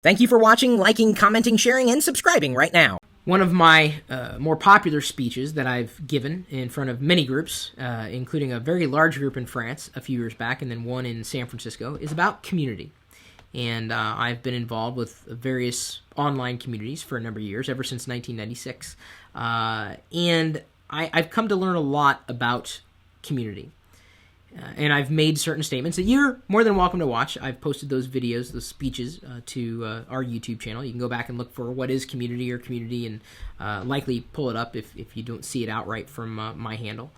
Thank you for watching, liking, commenting, sharing, and subscribing right now. One of my more popular speeches that I've given in front of many groups, including a very large group in France a few years back and then one in San Francisco, is about community. And I've been involved with various online communities for a number of years, ever since 1996. And I've come to learn a lot about community. And I've made certain statements that you're more than welcome to watch. I've posted those videos, those speeches, to our YouTube channel. You can go back and look for what is community or community and likely pull it up if you don't see it outright from my handle.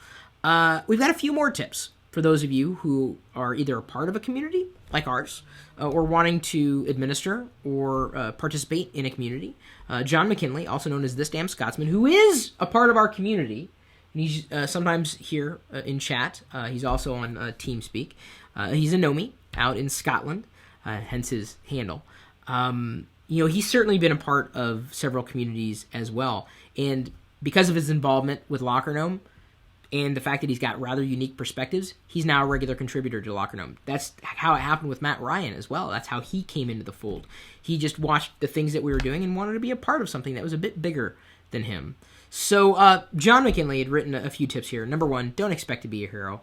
We've got a few more tips for those of you who are either a part of a community like ours or wanting to administer or participate in a community. John McKinley, also known as This Damn Scotsman, who is a part of our community. He's sometimes here in chat. He's also on TeamSpeak. He's a Nomi out in Scotland, hence his handle. He's certainly been a part of several communities as well. And because of his involvement with Locker Gnome and the fact that he's got rather unique perspectives, he's now a regular contributor to Locker Gnome. That's how it happened with Matt Ryan as well. That's how he came into the fold. He just watched the things that we were doing and wanted to be a part of something that was a bit bigger than him. So John McKinley had written a few tips here. Number one, don't expect to be a hero.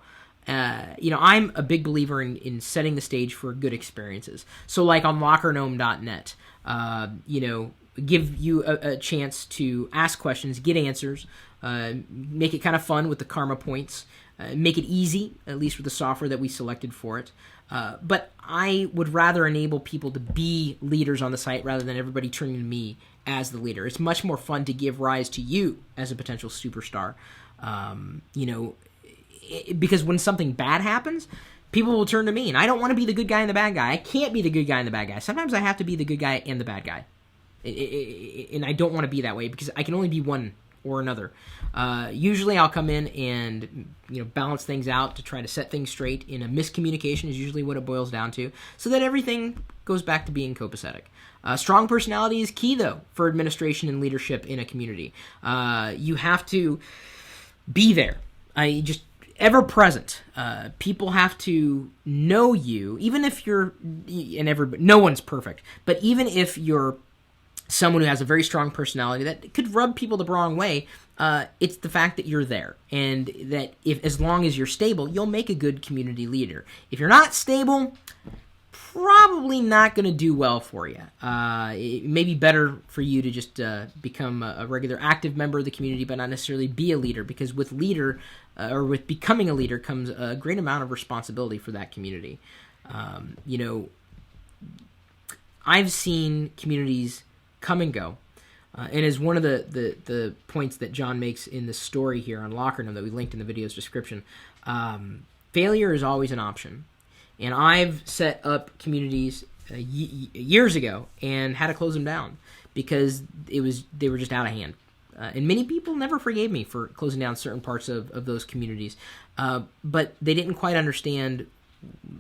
I'm a big believer in setting the stage for good experiences. So like on lockergnome.net, give you a chance to ask questions, get answers, make it kind of fun with the karma points, make it easy, at least with the software that we selected for it. But I would rather enable people to be leaders on the site rather than everybody turning to me as the leader. It's much more fun to give rise to you as a potential superstar. Because when something bad happens, people will turn to me, and I don't want to be the good guy and the bad guy. I can't be the good guy and the bad guy. Sometimes I have to be the good guy and the bad guy. And I don't want to be that way because I can only be one or another. Usually I'll come in and balance things out to try to set things straight. In a miscommunication is usually what it boils down to, so that everything goes back to being copacetic. Strong personality is key, though, for administration and leadership in a community. You have to be there. Just ever present. People have to know you, even if you're, no one's perfect, but even if you're someone who has a very strong personality that could rub people the wrong way, it's the fact that you're there, and that as long as you're stable, you'll make a good community leader. If you're not stable, probably not going to do well for you. It may be better for you to just become a regular active member of the community, but not necessarily be a leader, because with with becoming a leader comes a great amount of responsibility for that community. I've seen communities come and go, and as one of the points that John makes in the story here on Locker Gnome that we linked in the video's description, failure is always an option. And I've set up communities years ago and had to close them down because they were just out of hand. And many people never forgave me for closing down certain parts of those communities. But they didn't quite understand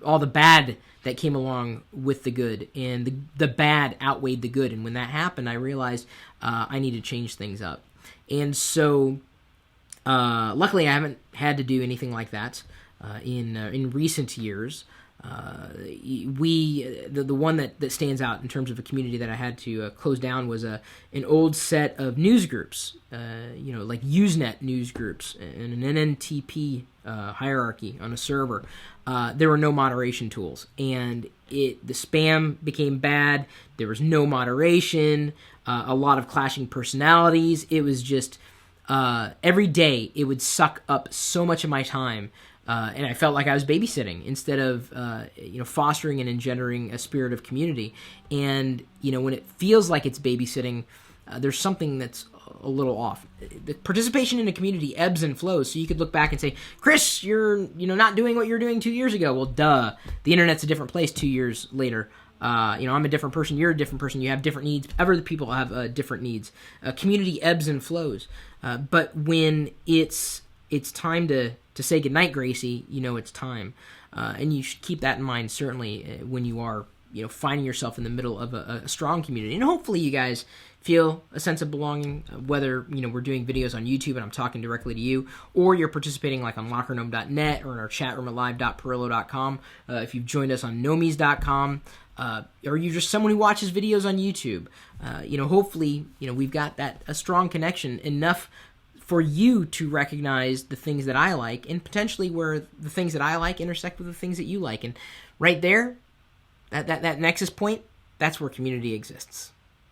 all the bad that came along with the good, and the bad outweighed the good. And when that happened, I realized I need to change things up. And so luckily I haven't had to do anything like that in recent years. The one that stands out in terms of a community that I had to close down was an old set of news groups, like Usenet news groups and an NNTP hierarchy on a server. There were no moderation tools, and the spam became bad. There was no moderation, a lot of clashing personalities. It was just every day it would suck up so much of my time. And I felt like I was babysitting instead of, fostering and engendering a spirit of community. And, when it feels like it's babysitting, there's something that's a little off. The participation in a community ebbs and flows. So you could look back and say, Chris, you're, not doing what you were doing 2 years ago. Well, duh. The internet's a different place 2 years later. I'm a different person. You're a different person. You have different needs. Other people have different needs. Community ebbs and flows. But when it's time to say goodnight, Gracie, it's time. And you should keep that in mind, certainly, when you are, finding yourself in the middle of a strong community. And hopefully you guys feel a sense of belonging, whether, we're doing videos on YouTube and I'm talking directly to you, or you're participating like on lockergnome.net or in our chat room at live.perillo.com. If you've joined us on nomies.com, Or you're just someone who watches videos on YouTube. Hopefully, we've got a strong connection enough for you to recognize the things that I like, and potentially where the things that I like intersect with the things that you like. And right there, that nexus point, that's where community exists.